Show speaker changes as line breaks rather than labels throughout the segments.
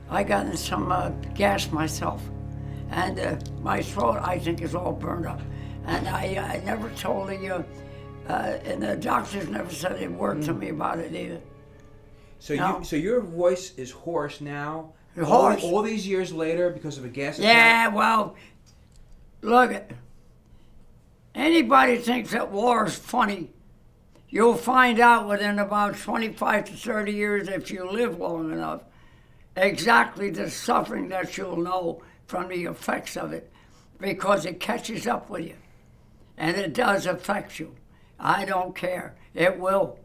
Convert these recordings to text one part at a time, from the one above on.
I got in some gas myself, and my throat, I think, is all burned up. And I never told and the doctors never said a word to me about it either.
So
No.
so your voice is hoarse now?
Hoarse.
All these years later because of a gas attack?
Yeah, well, look, anybody thinks that war is funny, you'll find out within about 25 to 30 years, if you live long enough, exactly the suffering that you'll know from the effects of it, because it catches up with you. And it does affect you. I don't care. It will.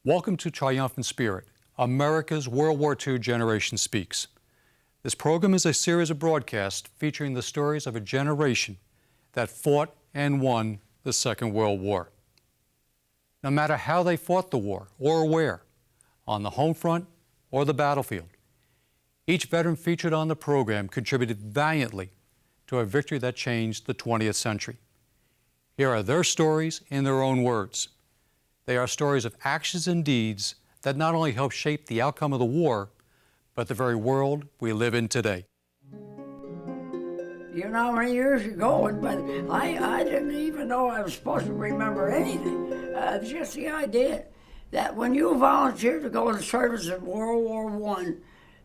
Welcome to Triumphant Spirit, America's World War II Generation Speaks. This program is a series of broadcasts featuring the stories of a generation that fought and won the Second World War. No matter how they fought the war or where, on the home front or the battlefield, each veteran featured on the program contributed valiantly to a victory that changed the 20th century. Here are their stories in their own words. They are stories of actions and deeds that not only helped shape the outcome of the war, but the very world we live in today.
You know how many years you're going, but I didn't even know I was supposed to remember anything. Just the idea that when you volunteered to go to service in World War I,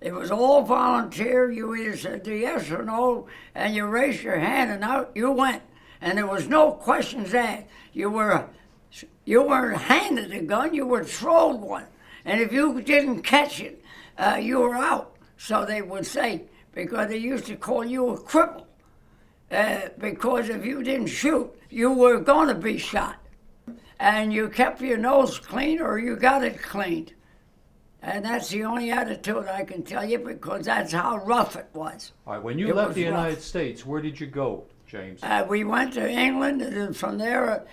it was all volunteer. You either said yes or no, and you raised your hand, and out you went. And there was no questions asked. You weren't handed a gun, you were thrown one. And if you didn't catch it, you were out, so they would say, because they used to call you a cripple. Because if you didn't shoot, you were going to be shot. And you kept your nose clean or you got it cleaned. And that's the only attitude I can tell you, because that's how rough it was.
All right, when you left the United States, where did you go, James?
We went to England, and from there,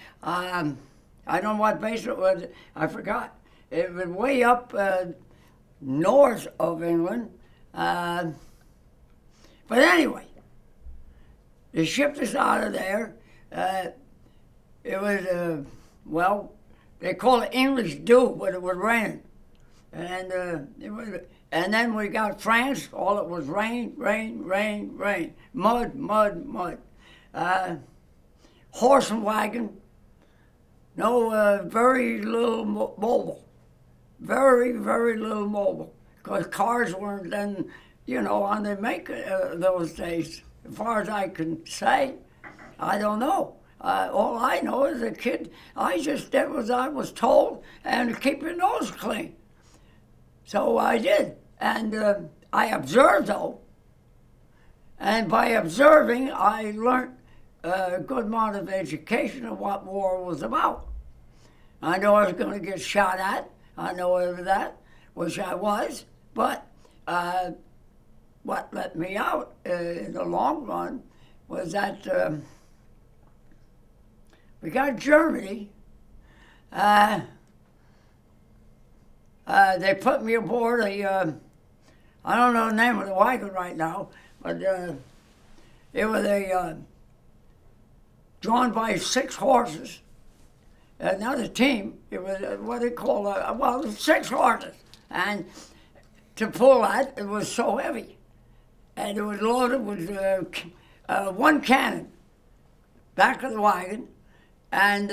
I don't know what base it was, I forgot. It was way up north of England. But anyway, they shipped us out of there. It was, well, they call it English dew, but it was raining. And and then we got France, all it was rain, rain, rain, rain. Mud, mud, mud. Horse and wagon. No, very little mobile. Very, very little mobile. Because cars weren't then, on the make those days. As far as I can say, I don't know. All I know is a kid, I just did what I was told, and keep your nose clean. So I did. And I observed, though. And by observing, I learned a good amount of education of what war was about. I know I was going to get shot at. I know of that, which I was. But what let me out in the long run was that we got Germany. They put me aboard I don't know the name of the wagon right now, but it was drawn by 6 horses. Not a team, it was what they call 6 horses. And to pull that, it was so heavy. And it was loaded with 1 cannon, back of the wagon, and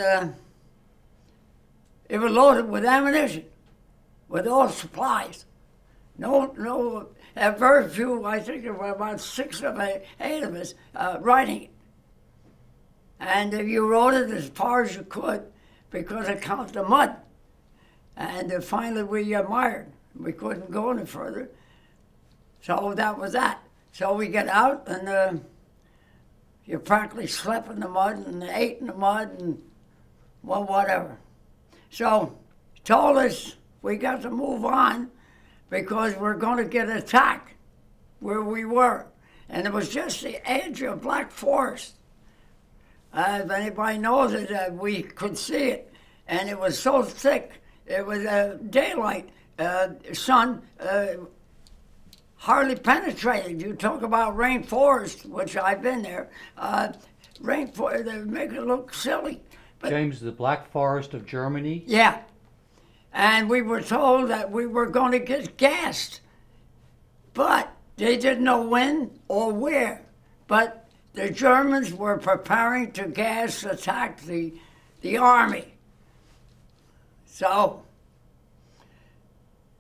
it was loaded with ammunition, with all supplies. No, very few, I think there were about 6 or 8 of us riding it. And you rode it as far as you could because it caught the mud. And finally we mired. We couldn't go any further. So that was that. So we get out and you practically slept in the mud and ate in the mud and, well, whatever. So told us we got to move on because we're going to get attacked where we were. And it was just the edge of Black Forest. If anybody knows it, we could see it. And it was so thick, it was daylight, sun hardly penetrated. You talk about rainforest, which I've been there. Rainforest, they make it look silly. But,
James, the Black Forest of Germany?
yeah. And we were told that we were going to get gassed. But they didn't know when or where. But the Germans were preparing to gas attack the army. So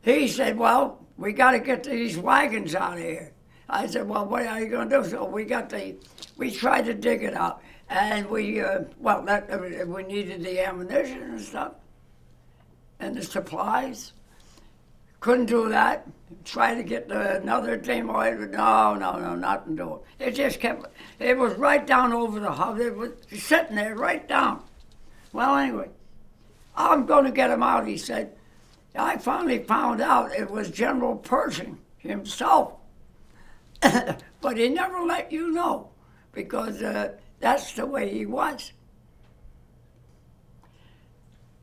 he said, well, we got to get these wagons out of here. I said, well, what are you going to do? So we tried to dig it out. And we needed the ammunition and stuff and the supplies. Couldn't do that. Tried to get another team. No, nothing doing. It just kept, it was right down over the house. It was sitting there right down. Well, anyway, I'm going to get him out, he said. I finally found out it was General Pershing himself. But he never let you know because that's the way he was.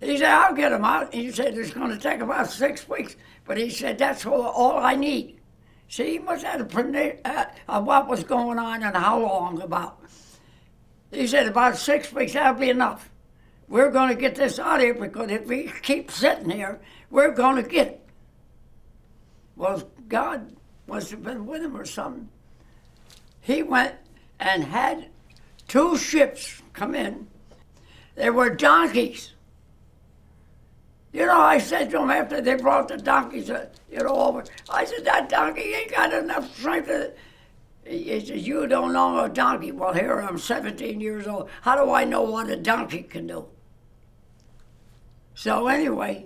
He said, I'll get him out. He said, it's going to take about 6 weeks. But he said, that's all I need. See, he must have a prediction of what was going on and how long about. He said, about 6 weeks, that'll be enough. We're going to get this out of here because if we keep sitting here, we're going to get it. Well, God must have been with him or something. He went and had 2 ships come in. There were donkeys. You know, I said to him after they brought the donkeys, over, I said, that donkey ain't got enough strength to... He said, you don't know a donkey. Well, here I'm 17 years old. How do I know what a donkey can do? So anyway,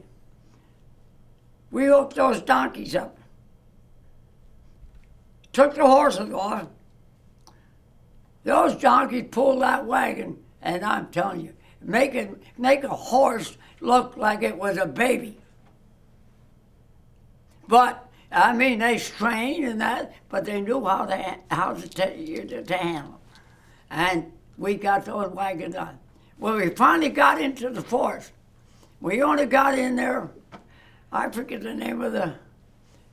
we hooked those donkeys up. Took the horses off. Those donkeys pulled that wagon, and I'm telling you, make a horse look like it was a baby. But I mean, they strained and that, but they knew how to handle them. And we got those wagons on. Well, we finally got into the forest. We only got in there, I forget the name of the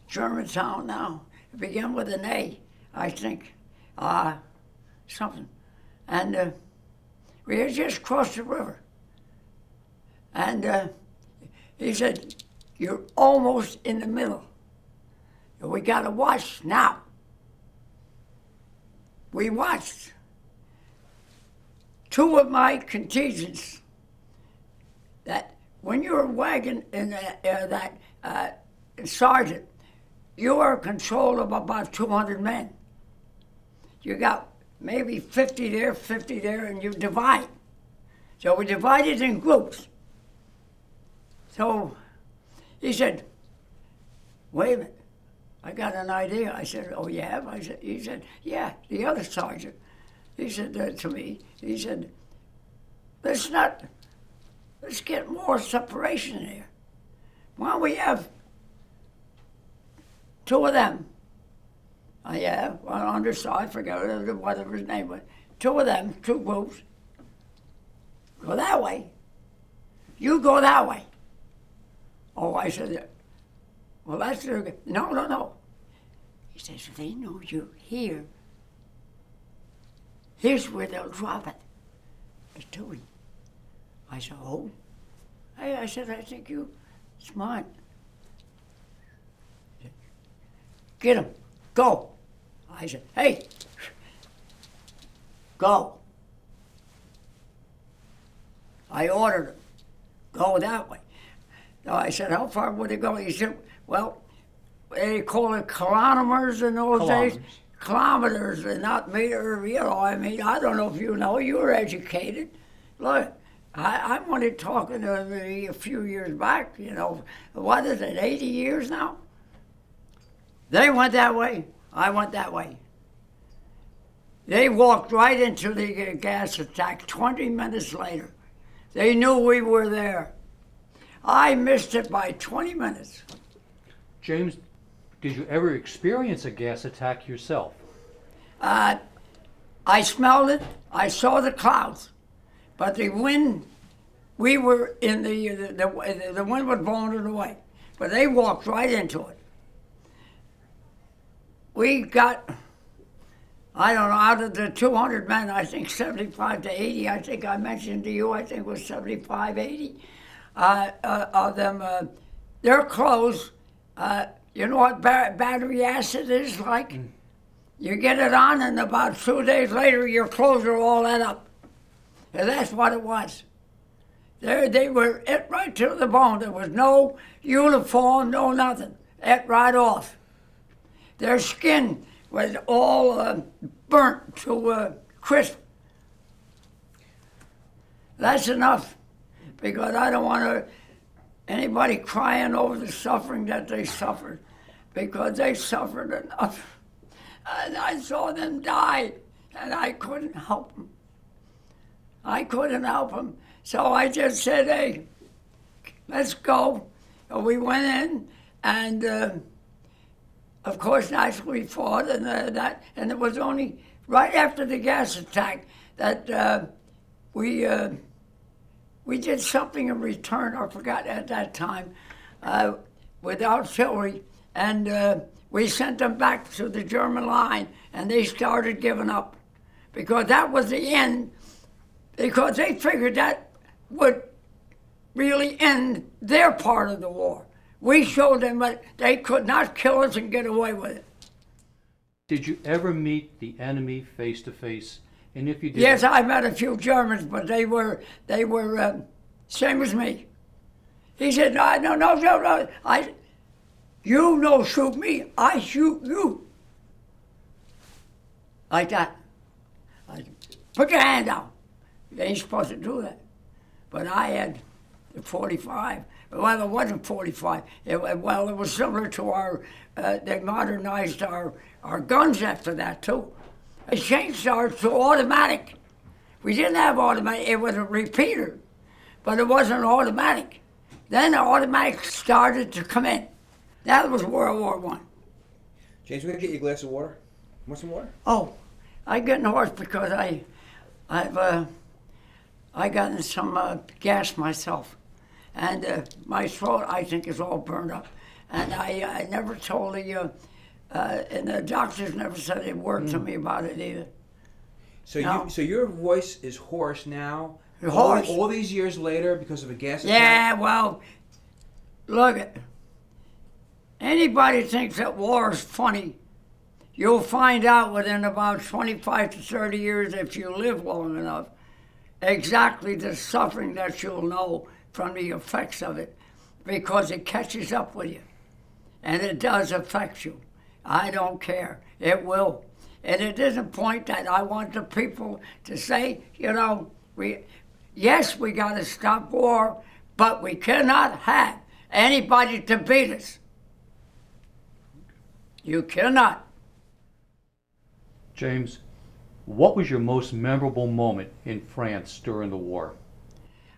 German town now. It began with an A, I think, something. And we had just crossed the river. And he said, you're almost in the middle. We got to watch now. We watched. 2 of my contingents, that when you're a wagon in that sergeant, you are in control of about 200 men. You got maybe 50 there, and you divide. So we divided in groups. So he said, wait a minute, I got an idea. I said, oh, you have? He said, yeah, the other sergeant. He said to me, he said, let's get more separation here. Why don't we have 2 of them? Yeah, well, I forgot whatever his name was. 2 of them, 2 groups. Go that way. You go that way. Oh, I said, well, that's no. He says, they know you're here. Here's where they'll drop it. It's doing. I said, oh. I said, I think you're smart. Said, get him. Go. I said, hey, go. I ordered him. Go that way. So I said, how far would it go? He said, well, they call it kilometers in those days.
Kilometers.
Kilometers and not meter, I mean, I don't know if you know, you were educated. Look, I'm only talking to me a few years back, what is it, 80 years now? They went that way, I went that way. They walked right into the gas attack 20 minutes later. They knew we were there. I missed it by 20 minutes.
James, did you ever experience a gas attack yourself?
I smelled it, I saw the clouds, but the wind, we were in the wind was blowing it away, but they walked right into it. We got, I don't know, out of the 200 men, I think 75 to 80, I think I mentioned to you, I think it was 75, 80 of them, their clothes, you know what battery acid is like? You get it on, and about 2 days later, your clothes are all ate up. And that's what it was. They were ate right to the bone. There was no uniform, no nothing. Ate right off. Their skin was all burnt to crisp. That's enough, because I don't want anybody crying over the suffering that they suffered, because they suffered enough. And I saw them die, and I couldn't help them. I couldn't help them. So I just said, hey, let's go. And we went in, and of course, naturally we fought, and and it was only right after the gas attack that we did something in return, I forgot at that time, with artillery, and we sent them back to the German line, and they started giving up, because that was the end, because they figured that would really end their part of the war. We showed them that they could not kill us and get away with it.
Did you ever meet the enemy face to face? And if you did,
Yes, I met a few Germans, but they were same as me. He said, no. You no shoot me, I shoot you. Like that. Put your hand down. You ain't supposed to do that. But I had the 45. Well, it wasn't 45. It was similar to our, they modernized our guns after that too. They changed ours to automatic. We didn't have automatic, it was a repeater, but it wasn't automatic. Then the automatic started to come in. That was World War I.
James, we're going to get you a glass of water. Want some water?
Oh, I get hoarse because I've gotten some gas myself. And my throat, I think, is all burned up. And I never told the, and the doctors never said a word to me about it either.
So
No.
so your voice is hoarse now,
Hoarse.
all these years later because of a gas attack?
Yeah, well, look, anybody thinks that war is funny, you'll find out within about 25 to 30 years, if you live long enough, exactly the suffering that you'll know from the effects of it, because it catches up with you. And it does affect you. I don't care. It will. And it is a point that I want the people to say, yes, we got to stop war, but we cannot have anybody to beat us. You cannot.
James, what was your most memorable moment in France during the war?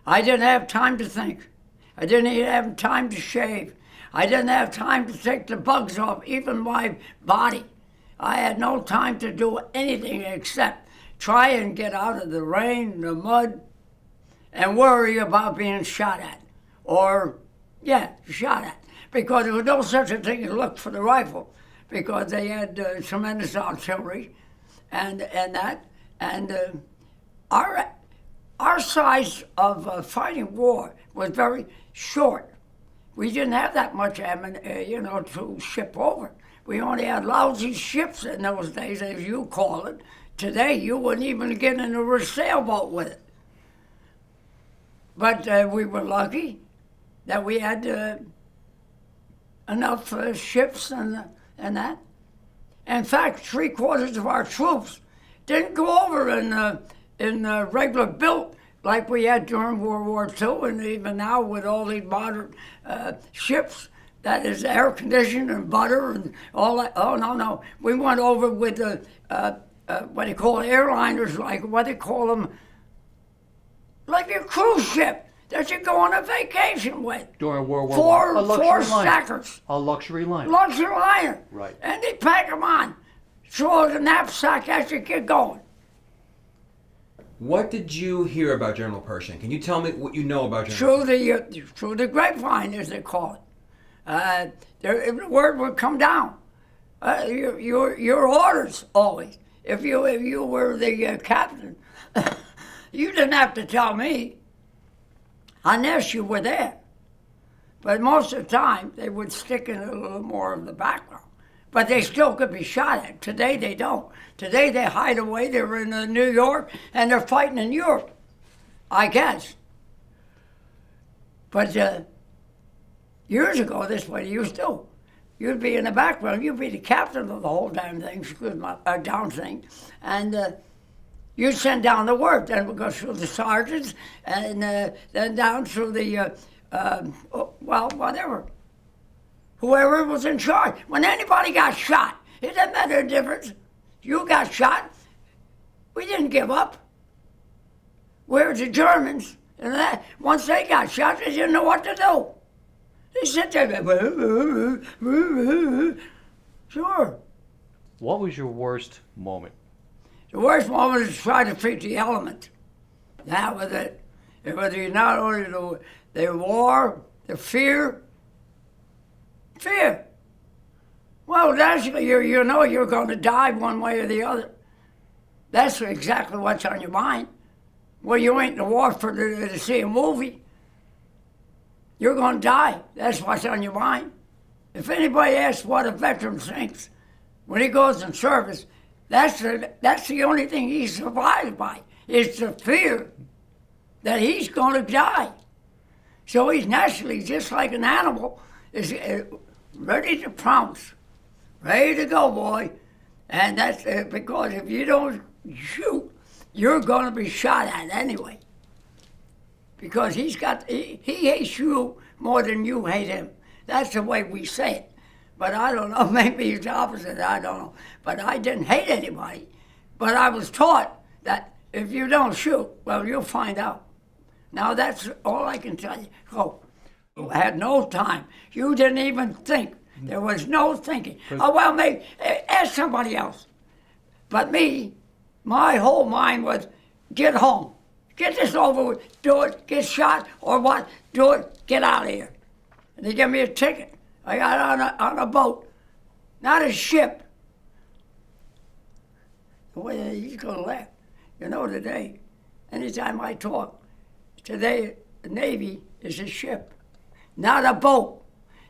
I didn't have time to think. I didn't even have time to shave. I didn't have time to take the bugs off, even my body. I had no time to do anything except try and get out of the rain, the mud, and worry about being shot at. Shot at. Because there was no such a thing as look for the rifle, because they had tremendous artillery and that. And our size of fighting war was very short. We didn't have that much ammunition, to ship over. We only had lousy ships in those days, as you call it. Today, you wouldn't even get into a sailboat with it. But we were lucky that we had enough ships and that. In fact, 3/4 of our troops didn't go over in regular built like we had during World War II, and even now with all these modern ships that is air conditioned and butter and all that. Oh no, we went over with the what they call airliners, like what they call them, like a cruise ship that you go on a vacation with.
During World War I.
Four stackers.
A luxury liner.
Luxury liner.
Right.
And they pack them on. Throw the knapsack as you get going.
What did you hear about General Pershing? Can you tell me what you know about General Pershing?
Through the grapevine, as they call it. The word would come down. Your orders always. If you were the captain, you didn't have to tell me unless you were there. But most of the time, they would stick in a little more of the background. But they still could be shot at. Today, they don't. Today, they hide away. They're in New York, and they're fighting in Europe, I guess. But years ago, this is what you used to do. You'd be in the background. You'd be the captain of the whole damn thing, excuse my down thing. And you'd send down the word. Then we'd go through the sergeants, and then down through the, whatever. Whoever was in charge. When anybody got shot, it didn't matter the difference. You got shot, we didn't give up. Whereas the Germans, and once they got shot, they didn't know what to do. They sit there, sure.
What was your worst moment?
The worst moment is to try to defeat the element. That was it. It was not only the war, the fear. Well, that's, you know you're going to die one way or the other. That's exactly what's on your mind. Well, you ain't in the war to see a movie. You're going to die. That's what's on your mind. If anybody asks what a veteran thinks when he goes in service, that's the only thing he survives by. It's the fear that he's going to die. So he's naturally, just like an animal, is ready to pounce, ready to go, boy. And that's because if you don't shoot, you're going to be shot at anyway. Because he hates you more than you hate him. That's the way we say it. But I don't know, maybe it's the opposite, I don't know. But I didn't hate anybody. But I was taught that if you don't shoot, well, you'll find out. Now that's all I can tell you. Oh, you had no time. You didn't even think. There was no thinking. Oh, well, maybe ask somebody else. But me, my whole mind was, get home. Get this over with. Do it. Get shot or what? Do it. Get out of here. And they gave me a ticket. I got on a boat, not a ship. The way he's going to laugh. You know, today, anytime I talk, today the Navy is a ship, not a boat.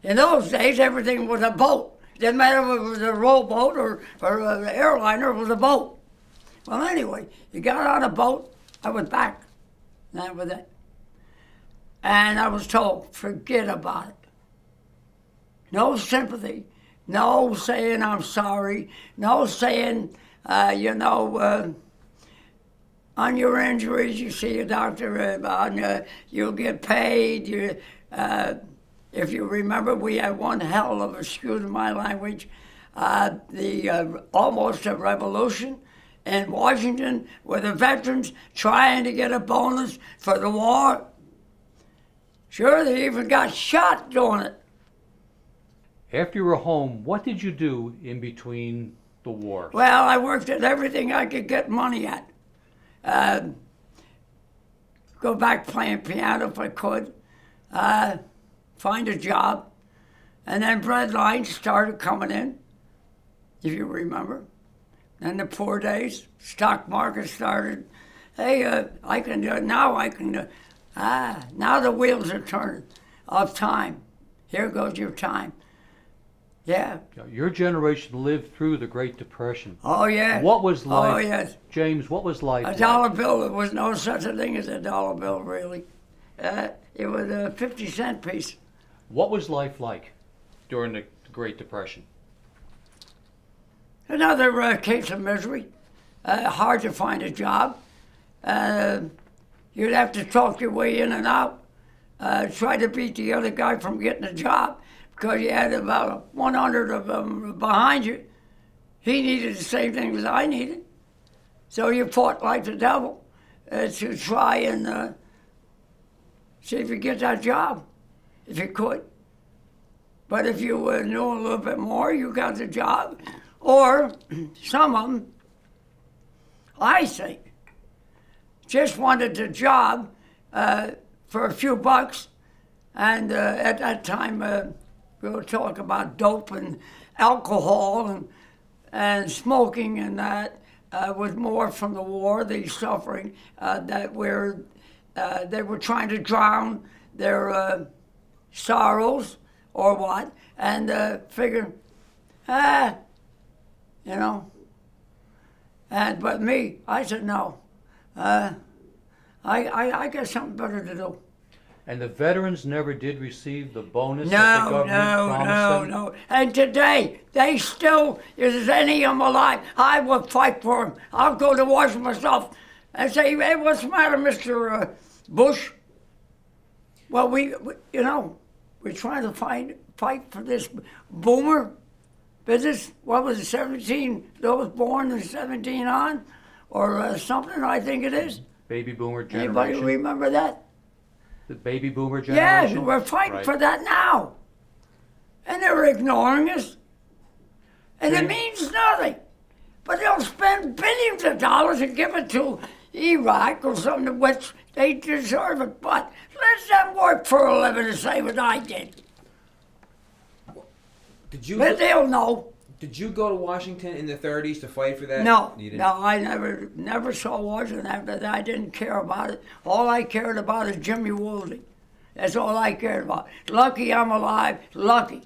In those days, everything was a boat. Didn't matter if it was a rowboat or an airliner, it was a boat. Well, anyway, you got on a boat, I was back. That was it. And I was told, forget about it. No sympathy, no saying I'm sorry, no saying, on your injuries, you see a doctor, you'll get paid. If you remember, we had one hell of a, excuse my language, almost a revolution in Washington with the veterans trying to get a bonus for the war. Sure, they even got shot doing it.
After you were home, what did you do in between the wars?
Well, I worked at everything I could get money at. Go back playing piano if I could. Find a job. And then bread lines started coming in, if you remember. Then the poor days, stock market started. Hey, I can do it. Now I can do it. Now the wheels are turning of time. Here goes your time. Yeah.
Your generation lived through the Great Depression.
Oh, yeah.
What was life?
Oh, yes.
James, what was life
A
like?
dollar bill. There was no such a thing as a dollar bill, really. It was a 50-cent piece.
What was life like? during the Great Depression?
Another case of misery. Hard to find a job. You'd have to talk your way in and out. Try to beat the other guy from getting a job because you had about 100 of them behind you. He needed the same thing as I needed. So you fought like the devil to try and see if you get that job, if you could. But if you knew a little bit more, you got the job. Or some of them, I think, just wanted the job for a few bucks. And at that time, we were talking about dope and alcohol and smoking, and that was more from the war, the suffering that they were trying to drown their sorrows or what, and figured, you know. But me, I said no. I got something better to do.
And the veterans never did receive the bonus that the government promised them?
No. And today, they still, if there's any of them alive, I will fight for them. I'll go to Washington myself and say, hey, what's the matter, Mr. Bush? Well, we're trying to fight for this boomer business. What was it, 17? Those born in 17 on? Or something, I think it is.
Baby boomer generation.
Anybody remember that?
The baby boomer generation?
Yeah, we're fighting for that now. And they're ignoring us. And it means nothing. But they'll spend billions of dollars and give it to Iraq or something which they deserve it. But let them work for a living the same as I did. But they'll know.
Did you go to Washington in the 30s to fight for that?
No, I never saw Washington after that. I didn't care about it. All I cared about is Jimmy Woolsey. That's all I cared about. Lucky I'm alive, lucky.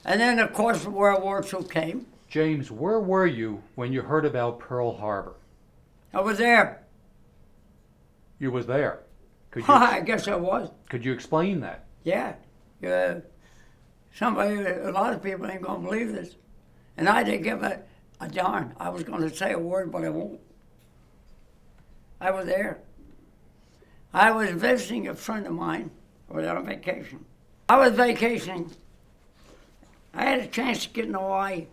And then, of course, World War II came.
James, where were you when you heard about Pearl Harbor?
I was there.
You was there?
I guess I was.
Could you explain that?
Yeah. A lot of people ain't going to believe this. And I didn't give a darn. I was going to say a word, but I won't. I was there. I was visiting a friend of mine. I was on vacation. I was vacationing. I had a chance to get in Hawaii.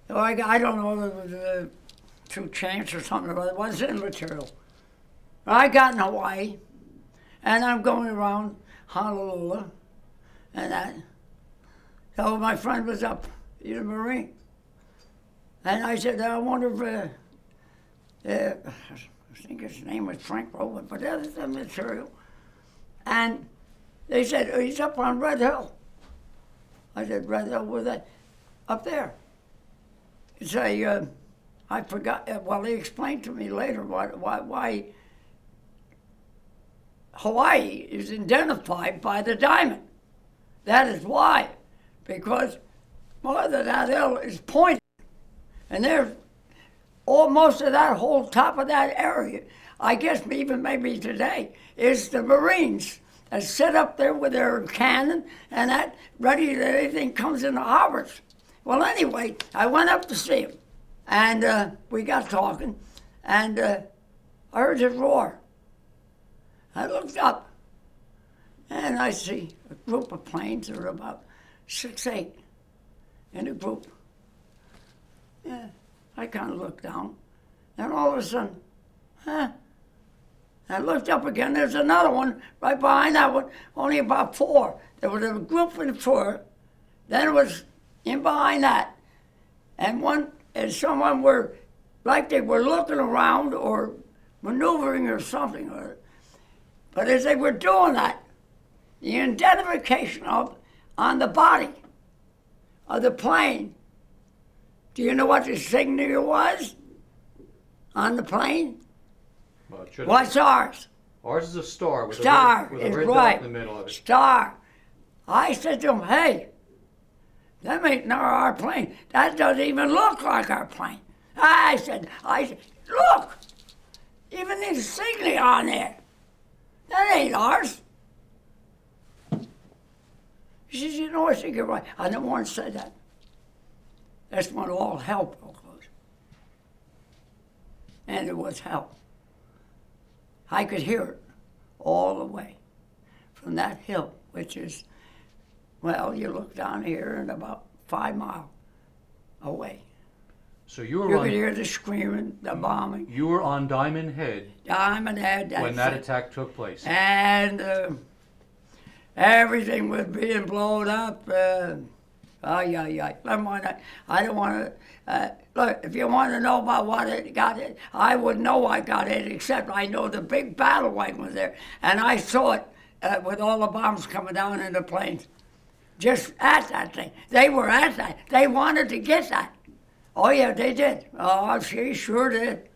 So I don't know if it was a true chance or something, but it wasn't material. But I got in Hawaii, and I'm going around Honolulu and that. So my friend was up. He's a Marine. And I said, I wonder if, I think his name was Frank Rowland, but that's the material. And they said, he's up on Red Hill. I said, Red Hill, where's that? Up there. It's I forgot, well, he explained to me later why Hawaii is identified by the diamond. That is why, because more than that hill is pointed. And there's most of that whole top of that area, I guess even maybe today, is the Marines that sit up there with their cannon and that ready that anything comes in the harbors. Well, anyway, I went up to see him, and we got talking, and I heard this roar. I looked up, and I see a group of planes. There were about 6, 8 in a group. Yeah, I kind of looked down, and all of a sudden, I looked up again. There's another one right behind that one, only about 4. There was a group in 4, then it was in behind that, and someone were, like they were looking around or maneuvering or something. But as they were doing that, the identification on the body of the plane, do you know what the signal was on the plane?
Well,
what's ours?
Ours is a star with
star
a red
is
dot
right.
in the middle of it. Star.
I said to him, hey, that ain't not our plane. That doesn't even look like our plane. I said, look, even the insignia on there. That ain't ours. He He says, you know, I think you're right. I never once said that. That's when all hell broke loose. And it was hell. I could hear it all the way from that hill, which is, well, you look down here and about 5 miles away.
So you
could hear the screaming, the bombing.
You were on Diamond Head.
Diamond Head.
When that attack took place.
And everything was being blown up. Never mind. I don't want to. Look, if you want to know about what it got it, I wouldn't know I got it, except I know the big battle wagon was there, and I saw it with all the bombs coming down in the planes. Just at that thing. They were at that. They wanted to get that. Oh, yeah, they did. Oh, she sure did.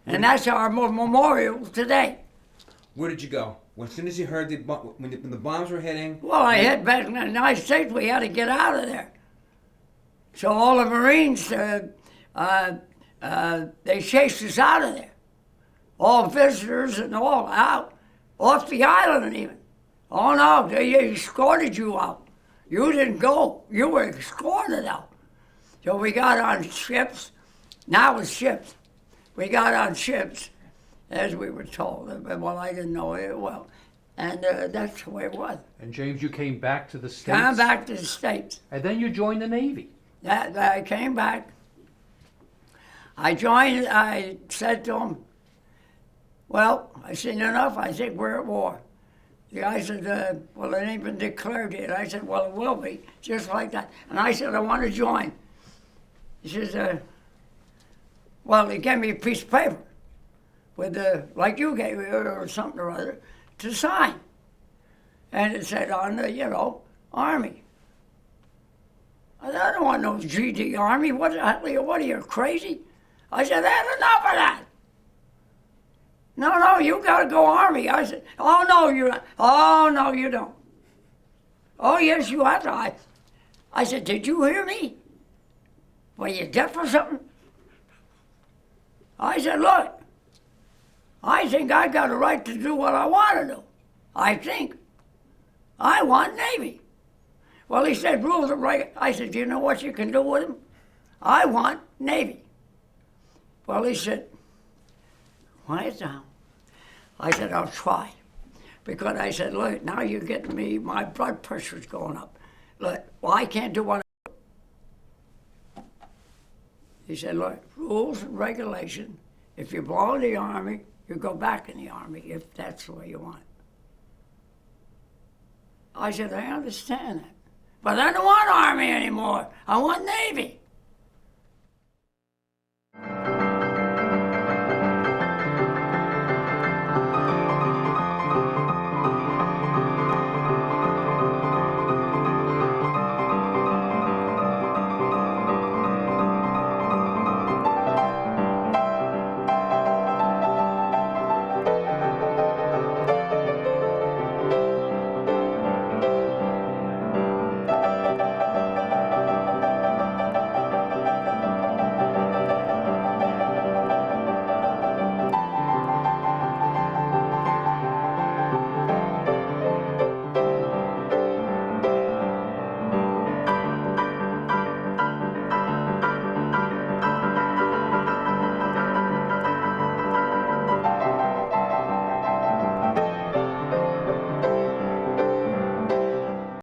And that's our memorial today.
Where did you go? As soon as you heard when the bombs were hitting?
Well, I hit back in the United States. We had to get out of there. So all the Marines, they chased us out of there. All visitors and all out. Off the island even. Oh, no, they escorted you out. You didn't go. You were escorted out. So we got on ships. Now it's ships. We got on ships, as we were told. Well, I didn't know it well. And that's the way it was.
And James, you came back to the States?
Came back to the States.
And then you joined the Navy.
I came back. I joined, I said to him, well, I seen enough. I think we're at war. The guy said, well, it ain't been declared yet. I said, well, it will be, just like that. And I said, I want to join. He says, well, he gave me a piece of paper with, like you gave me, or something or other, to sign. And it said on the, Army. I said, I don't want no GD Army. What are you, crazy? I said, that's enough of that. No, you got to go Army. I said, oh, no, you don't. Oh, yes, you have to. I said, did you hear me? Were you deaf or something? I said, look, I think I got a right to do what I want to do. I think. I want Navy. Well, he said, rules of right. I said, do you know what you can do with them? I want Navy. Well, he said, quiet down. I said, I'll try. Because I said, look, now you're getting me, my blood pressure's going up. Look, well, I can't do what I do. He said, look, rules and regulation, if you belong in the Army, you go back in the Army, if that's the way you want. I said, I understand that. But I don't want Army anymore. I want Navy.